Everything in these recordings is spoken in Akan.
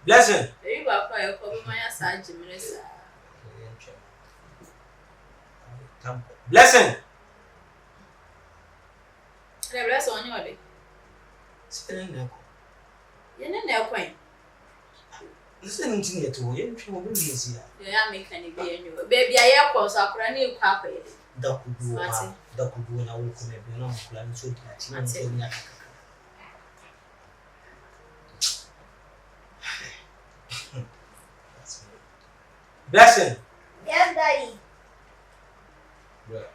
Blessing. Blessing. The blessing on your day. Listen to me to you. Yeah, make any baby. I have cause a brand new carpet. Doku na wuku na bi na mukula nso di ati na nso nya kaka. Blessing. Yes, Daddy. Yeah.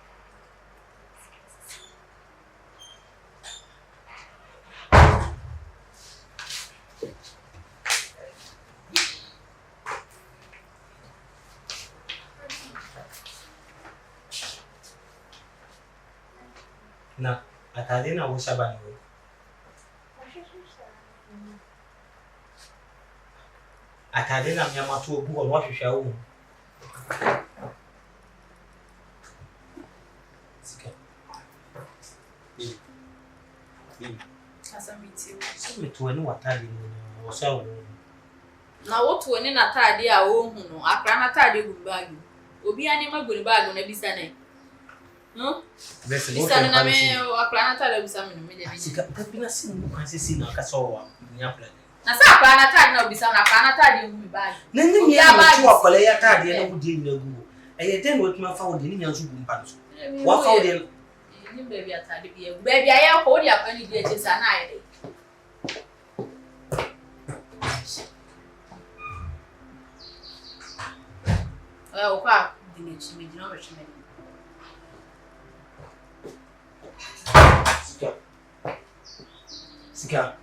Na Atadwe na wo shaba ni wo. Atadwe na myama to obu wo hwehwa wo. Sika. Asa miti. So meto ani watade ni wo sha wo. Na wotu oni na tade a wo hu no akra na tade gu bag. Obi ani maguni bag na bisa na. No? Bisa na me akra na tade bisa me no me de bi. Sika kapina sin mu kan sisi na kasa wo nya plan. Na sa akra na tade na bisa na akra na tade gu bag. Na nyim ya tu akwala ya tade na wo di na gu. Eye den wo tuma fa wo de ni nya so gu mpa no so. Wa fa wo de ni baby atade bi e. Baby aye ko di apani di eche sa na aye de. O kwa dinechi me dino weche me. Sika.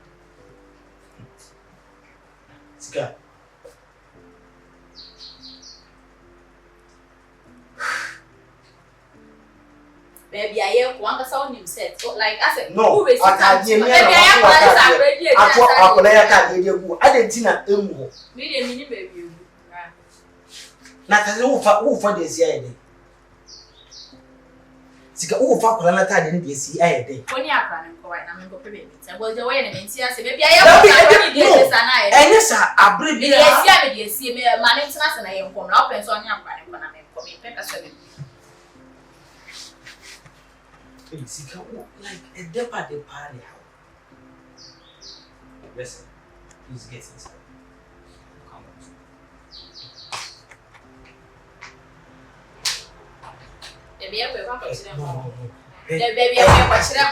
Baby aye ko anga sa onim set. Like I said, no, who is Atadwe me baby aye ko anga sa ready e. Ato akwala ya tade de gu. Adentina emu ho. Me de mini baby egu. Na Atadwe wo fa de si aye de. Sika wo fa akwala na tade de si aye de. Oni akra ne ko wai na me go pe baby. Se bo je we ne menti ase baby aye ko sa ready de sa na aye. Enye sa abre bi ya. Me de si me ma ne ntina se na ye nkom na open so oni akra ne ko na me ko me pe ka so baby. Sika like a depa de party how. Listen, please get inside. Come on. Baby, I will watch them. Baby, I will watch them.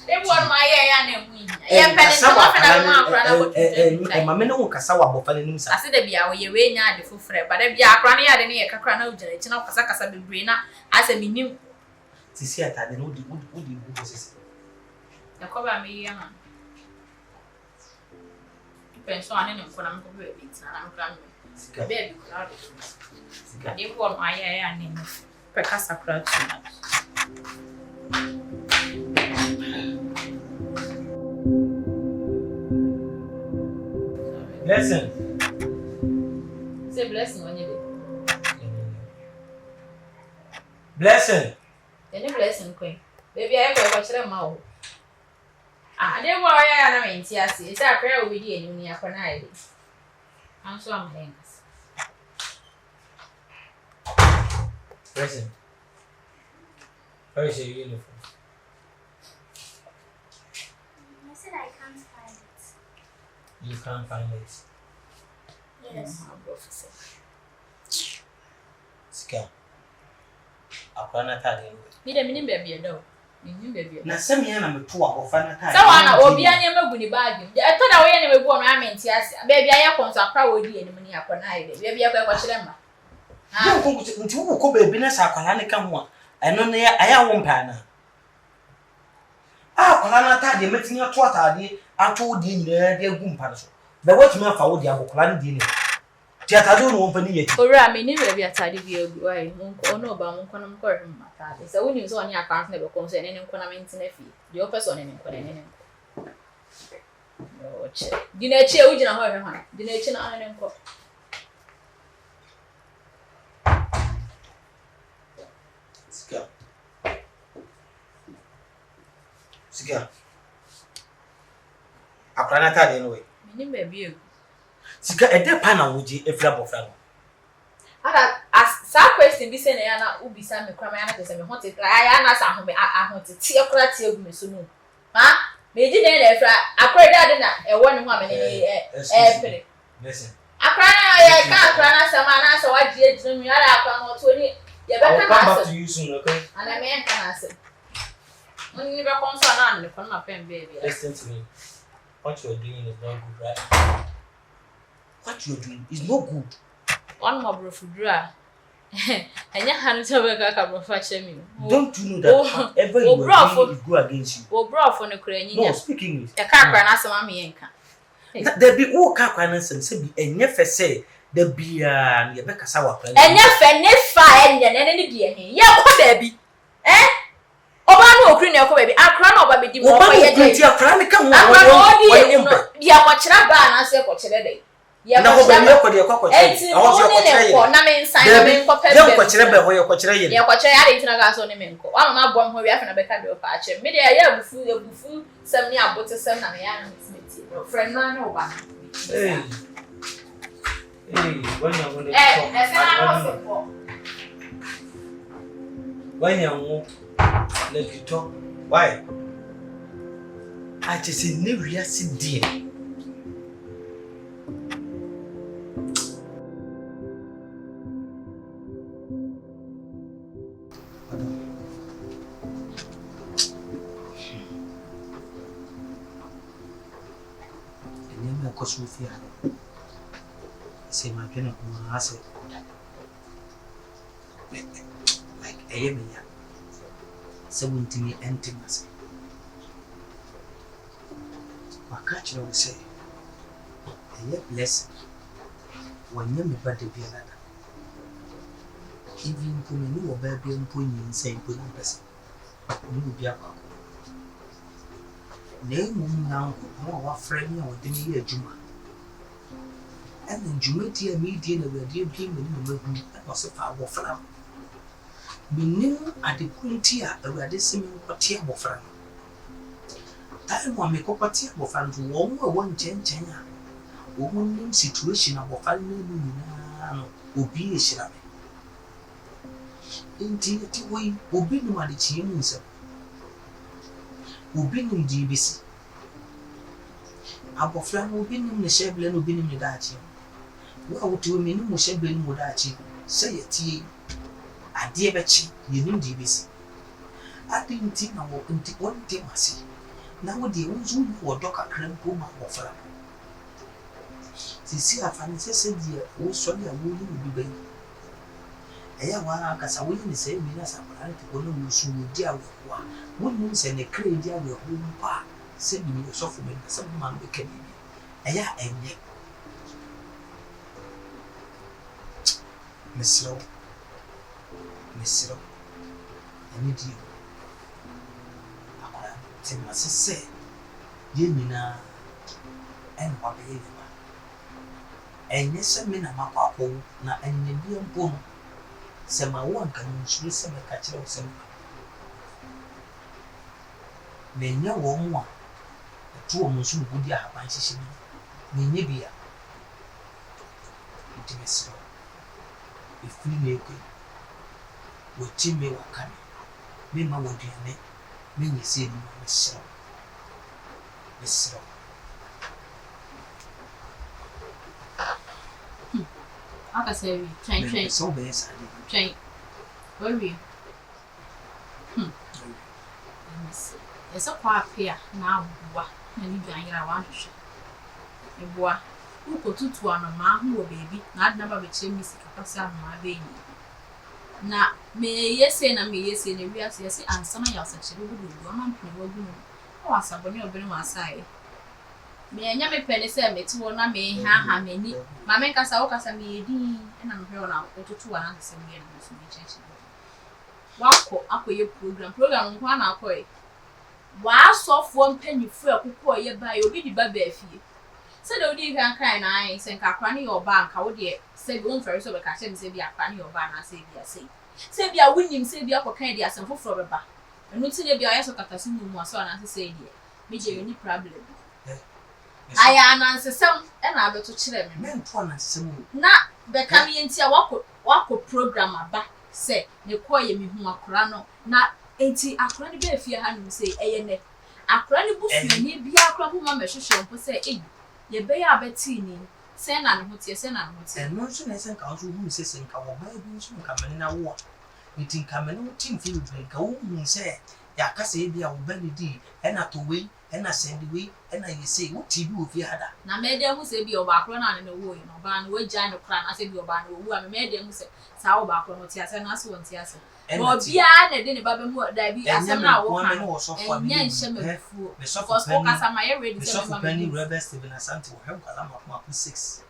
They want my hair and me. I am penning and my men won't casawa bofan in I said, be our way now, the full friend, but if you are cranny at any cacrano, General Casacasa Brina, as a minimum. See, I had no would you The cover me young. Depends on any when I'm going to be, and I'm cramming. Baby, they want my hair and name Precasa crowd too much. Blessing. Say blessing when you do. Blessing. Any blessing, Queen. Baby, I will watch them out. I didn't worry, I mean, yes, it's a prayer with you in your connive. I'm so I'm thanks. Blessing. Where is your uniform? I said I can't find it. You can't find it. Yes. Sika. Akwana tade. Me de minim baby do. Minim baby. Na semia na meto akofana tade. Sawa na obi anya magu ni bag. E to na we na mebu no amenti ase. Baby aye konso akra wodi enim ni akona ide. Baby akwa kwachire ma. Ha. Nti wo ko baby na sa akwala ne ka ho a. Eno ne aya wo mpa na. Akwala na tade metini ato atade ato di nyina de agu mpa so. Be watumi afa wo di akwala ne di ne. Ti Atadwe no won pani yeti. Ora me ni baby Atadwe bi agu ai. Ono ba mo nkona mko hwe Atadwe. Se woni so oni account na be ko so ene ne nkona menti na fi. De o person ne nkona ene. Oche. Di na chi e ugina ho hwe ha. Di na chi na ane nko. akrana ta de no we me ni ba bi sika ede pa na woji efra bofra no ada as question bi se na ya na ubisa me kwama ya na pese me hote ya na sa ahome ahote tie kora tie egu me so no ha me di na efra akreda de na e woni ho amene pere listen akrana ya ka akrana sama na so waji ejinu mi ara akwa no to ni ye be ka na back to you soon, okay? ana me ka na se oni be kon so na ne kon na pen baby Listen to me. What you're doing is not good, right? What you're doing is not good. One more brofudra. Enya hanu to be ka brofa chemi. Don't you know that whatever you are doing is go against you? O brofo no kura nyinya. No, speak English. E ka kra na asema me yenka. There be o ka kwa na sem se bi enye fe se da bia ye be kasa wa plan. Enye fe ne fa enye ne ne die he. Ye ko baabi. Oba no okri na ko baabi. Akra na oba be di mo ko ye dey. Ti akra me ka ho. Dia ko kira ba na se ko kire dey. Na ho ba me ko de ko kire. Awon se ko kire ye. Na me nsan na me ko pe. Ye ko kire be ho ye ko kire ye. Ye ko kire ya dey tina ga so ne me nko. Wa ma bom ho wi afa na be ka de o pa ache. Me de ya bufu sem ni abote sem na me ya na smeti. Friend na oba. Hey, when you're going to when you're let you talk, why? I just say, never see dear. Sofia say my penny I said like a year 70 intimacy. My catch will say a year blessing when you may better be another. Even to me, no baby and pony in Saint Pudding person. You will be a couple. Name now, more friend or the year Juma. And then Juma dear median of the dear being in the movement was a far of flower. We knew at the quintia about this similar patia of friend. Time one make up a tia of friend to one Chenya. Woman situation of a family will be a shabby. Indeed, we will be no one the Ubinum DBC. Abofran ubinum ne sheble no binum ne dachi. Wo awutu menum sheble no dachi. Say yeti ade bechi yenum DBC. Ade nti na wo nti wonte masi. Na wo de wonzu wo doka krampo ma abofran. Sisi afani sese die wo so ya wo ni bi bai. Eya wa kasa wo ni se mi na sapran ti ko no musu di awo. Wouldn't say the crazy of your home pa, send me a software, some man became a ya and yet. Miss Rowe, I need you. Tim must say, Yemina and what behavior. And yes, I mean, I'm a papa, not any Indian bone. Some I want can use some catcher of some. Menya wonwa to omusu gudi ahaban hihye ni menye bia intimacy ifiri meko woti me wakame me ma woduane menye se ni mesro aka say train so be sa train where we Esa kwa apia na abua na ni ganyira wa hwehwe. Ebua uko tutu anoma hu wo baby na adna ba be chemi Sikapa sa anoma be yi. Na me yese na wi ase ansana ya osachire gudu ama mpene wagu no. O asabone obere ma asai. Me anya me pene se meti wo na me ha mani. Ma me nkasa wo kasa me yedi na no hwe na otutu wa na se me ye no so me cheche. Wako akoye program nko na akoye. Wa sofo mpanyifo akukọ ye ba ye obi di ba ba afie se de odi kan na ai se nka kwa ne yo ba nka wo de se bi on fere so be ka che me se bi akwa ne yo ba na se bi ase se bi a wunim se bi akokan de asem foforo be ba enu ti ne bi a yeso katase mu aso na se di me je ni problem aya anansesem e na abeto kire me men to anansesem na beka me ntia wako program aba se ne ko ye me hu akora no na enti akora ne be afie ha no se eye ne akora ne busuani bia akora ho ma mehwehwe mpo se ye be ya abeti ni se na ne hotie no so na se nka so hu se se nka wo ba bi so nka mene na wo enti nka mene wo tim fi bi nka wo hu se ya ka se bia wo ba ni di e na to we e na send we e na ye se wo ti bi wo fi hada na me de hu se bia oba akora na ne wo yi no ba na wo gya ne kora na se bia oba na wo a me de hu se sa oba akora no ti ase na so won ti ase no bia na de ne ba be mu da bi asem na wo kan enya nche mefu because ko kasa ma ye ready se me pani rebel Stephen Asante wo hem kala ma 6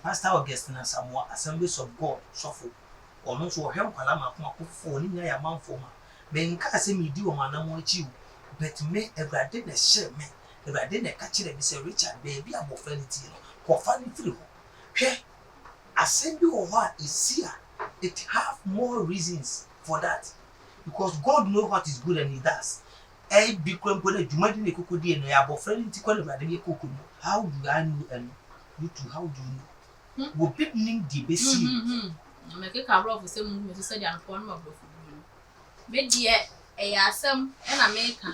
Pastor Augustine Samoa Assemblies of God sofo ono so wo hem kala ma 4 ni nya ya manfo ma be nka se me di wo ma na mo achi but me everade na share me everade na ka kire bi se Richard baby abofality no ko fa ni free ho hwe assembly of what is here it have more reasons for that because God knows what is good and he does be kwempo na dwumadi na kokodi no ya abofality kwa everade ye kokodu how do I know and you too how do you know wo big ning di be see me ke ka bro for say mu me say dia no pon ma bro me die asem e na me ka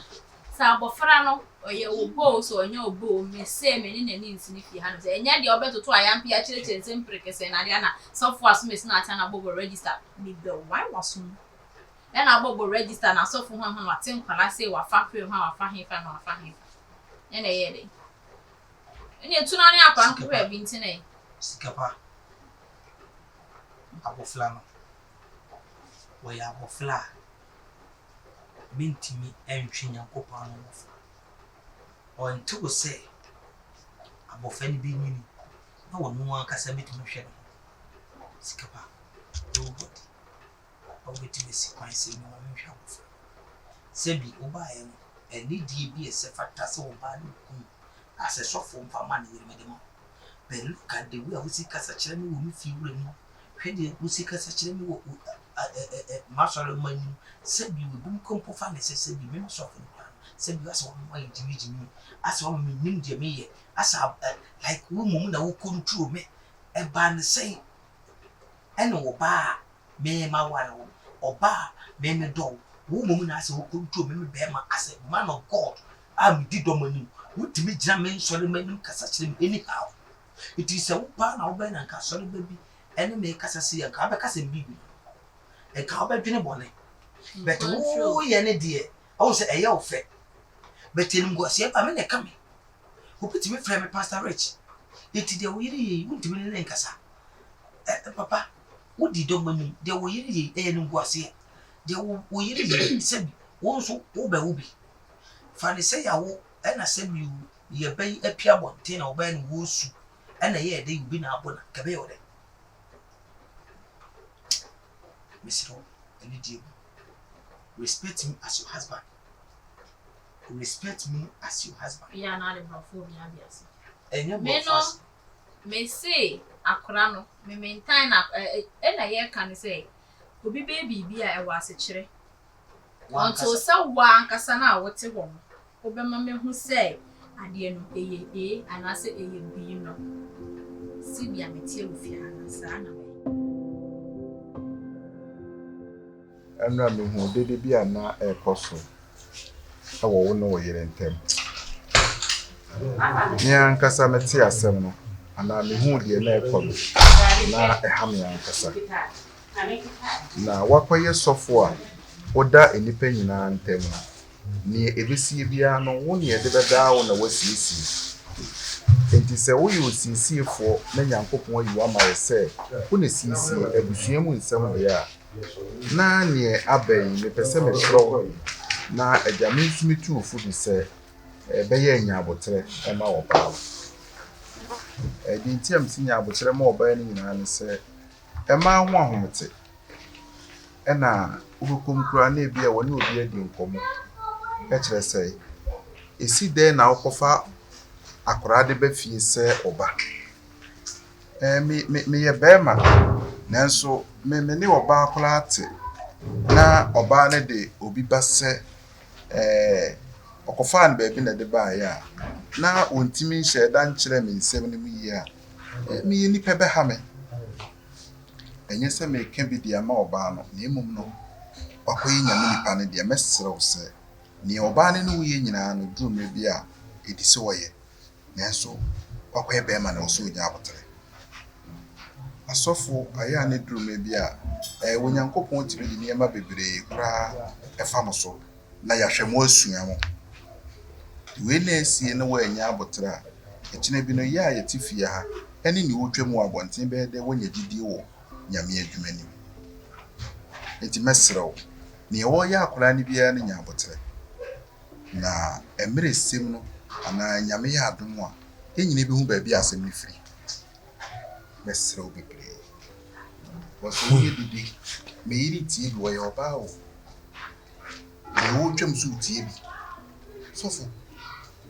sa abofra no oye obo so onye obo me say me ni nani nsini fi ha no say enya de obetutu ayampi a kire nsempre kese na dia na software so me na ata na bobo register me the why was no e na bobo register na software ho waten kwala say wa fa hwe ho wa fa he fa na wa fa he e na ye de eni etuna ni akwa no hwe bi ntine Sikapa abofla no we ya abofla bintimi entwe nyankopon no wofa onto se abofa ni bi nyini na wonu akasa bitimi hwe no Sikapa nobody obeti besi kwan se no ma hwe abofa sebi obaye no eni die bi ese fata se oba no ku ase sofo mfa ma ne yere medemo but look at the way we kasa kire me wo mi fi wura mu hwe de we kasa kire me wo masoro mani sebi we bum kompo fa ne sebi me sofo no plan sebi asa wo ma jimi asa wo me nim de me ye asa like wo mum na wo control me e ba ne sei ene wo ba me ma wa no oba me do wo mum na asa wo control me be ma asa man of God am di do mani wo timi gira me sori mani kasa kire me anyhow it is a pa na wo be na kasa sori baby ene me kasa se ya ka be kasa bibi e ka ba dwene bone but wo ye ne de o se e ya ofe but enim go se pa me ne ka me wo piti me frame Pastor Rich eti de wo yiri yi wo ntimi ne nkasa papa wo di do mani de wo yiri yi e enim go se de wo yiri yi se wo so wo ba wo bi fa ne se ya wo e na se bi ye ban apia bonte na wo ba ne wo su e na ye de bi na abona ka be yo de Mr. Elidio, respect me as your husband. Respect me as your husband. Yeah, not in before me abiasi. Me no, me say akora no, me maintain na ye kan say, obi baby bi a e wa asechire. Onto se wa ankasa na wote wo no. Obema me hu say ade no eye anase eye bi no. Si bia metie ofia na sa na Emra me hu dede bia na ekoso awo wo no wo yere ntem ni ankasa meti asem no ana me hu de na ekono na eham ya ankasa na wakoye sofo a oda enipa nyina ntem ni ebisi bia no wo ne de beda wo na wasisi enti se wo yo sisiefo na nyankopon yi wa ma ye se wo ne sisi abusuamu nsem de a na ne abai me pese me pro na agame nsumi tu ofu bi se be ye nya abotre e ma wo ba di ntiam si nya abotre ma oba ni nyina ne se e ma ho ahomete e na ubukom kura na bia woni obi adi nkomo e kire se esi de na okofa akora de ba fie se oba me ye bema nanso me ne oba akora ate na oba ne de obi ba se Okofan baby na de ba ya. Na ontimi hye dan kire me nsem ne mu yi a. Me ni pebe ha me. Enye se me ka bi dia ma oba no, na emum no. Wakoyi nyame nipa ne dia mesrew se. Ni oba ne no ye nyina no drum me bi a edi se woye. Nanso wakoye be ma na oso nya abotre. Asofo aya ne drum me bi a wonyankopon ti bi di niema bebre kura efam so na yahwe mo asua mo. We na esie na wanya abotre a ekine bi no ya yetifia ha ene ni wotwam abonten be de wonya didi wo nyame adwumani. Enti mesrew ni wo ya akora ne bia ne nya abotre na emre sim no ana nyame ya adom a enyine bi hu ba bi asem ni firi mesrew bebre waso ye didi me yiri tie bi wo ya oba o ni wotwam so tie bi sofo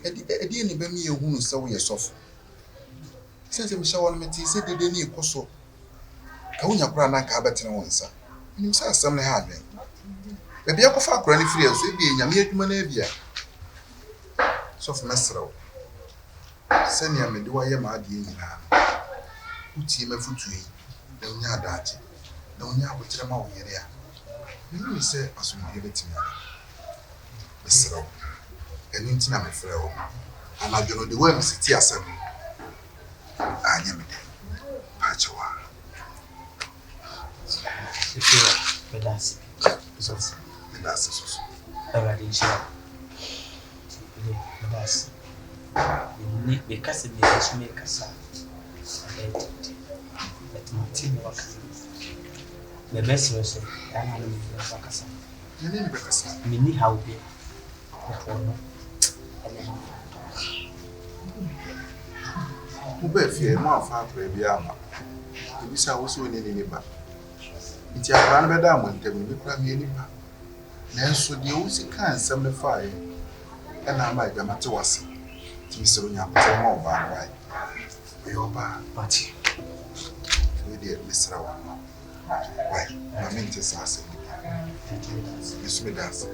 edi ni ba mi ehunu se wo ye sofo sense mi shawo no meti se dede ni ikoso ka wonya kora na ka abetene wonsa nim sa asem ne ha adwen be bia kofa akora ni firi so ebi nyame adwuma na bia sofo mesrew se ni amede wa ye ma ade nyina utie mafutu yi na wonya adaje na wonya abotre ma wo yere a nim se asomdie betimi mesrew enu ntina me frɛ wo anadwo de wa msiti asem anya me de pachewa Sifira bedasi soso bedasi soso awadi nshia bedasi ni bekase me kasa et mutimi wakati me besi so ana no me wakasa ni bekasa mini hawbe ko Ube fie ma fa akra bia ma. Ebisa wo so ni ba. Nti akra no beda amontem ni kura me ni ba. Nanso de wo sika ansem ne fa ye. Na ma gamate wase. Ti mi sero nya ko ma oba wai. We oba party. We de misra wa. Wai, ma me nti sa ase ni. Yesu me dance.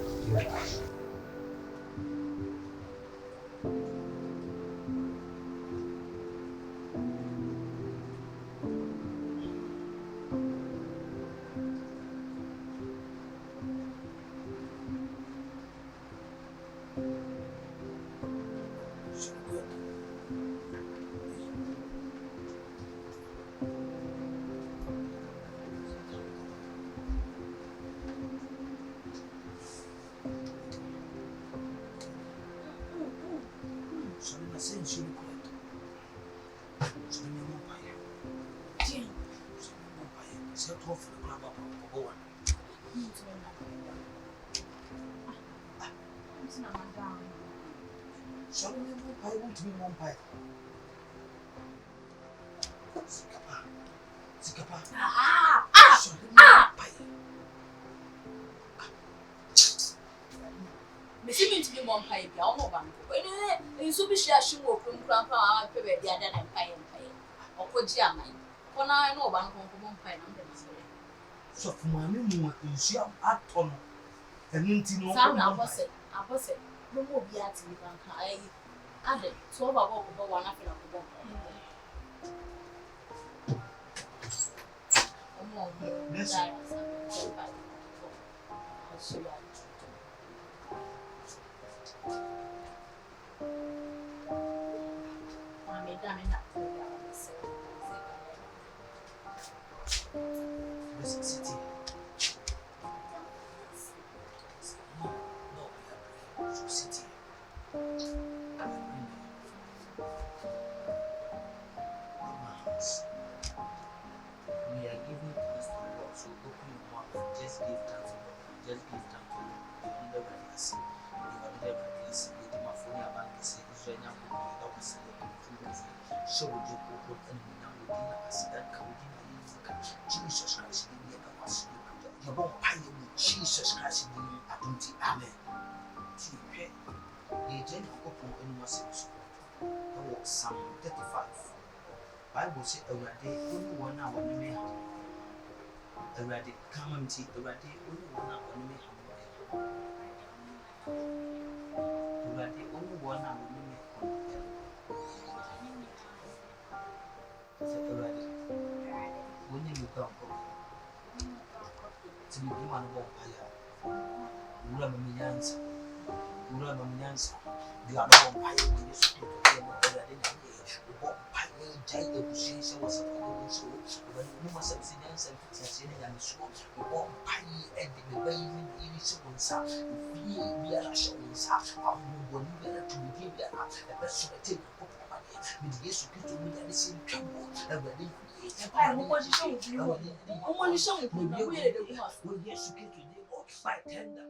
Sikapa. Mesi to be one pie, be almost one. And so be she will come from our pebble, the other and pie and pie. Or Koja mine. For now I know one from pie and So for my new is your atom. And Nintino, I was it. No more be at me. I added 12 hours over one after a Yes. City. No, city. We are giving thanks to the Lord, so open your mouth and just give thanks to God. Just give thanks to Him. You never see. You never see. You never phone your bank. Say, "Israel, you never see." So we do go and we now we dinner as that can we dinner. Jesus Christ, we never was. You won't pay with Jesus Christ. I don't think amen. See, okay. The agenda of open and was Psalm 35. Bible says, "Already only 1 hour in me. Already come and see. Already only 1 hour in me. Awurade only one na me me sɛ Awurade wonye me kwa nkɔ ti me bi ma no bɔ mpaya wura ma me nyansa di ano bɔ mpaya wɔ Yesu Kristo di mo Awurade na me bɔ mpaya gyae abusua sɛ wɔ sɛ ɔno nso Awurade mo ma sɛ bi nyansa fitiaseɛ ne nyame so bɔ mpaya ɛde me ba yi ne yiri sɛ wo nsa fie biara hyɛ wo nsa ahombɔne biara tumidie biara ɛbɛsɔ ɛte with Yesu Kristo mu ya nisi twabo Awurade Ai mo pode show. Como ele chama? Yesu Kristo de by tender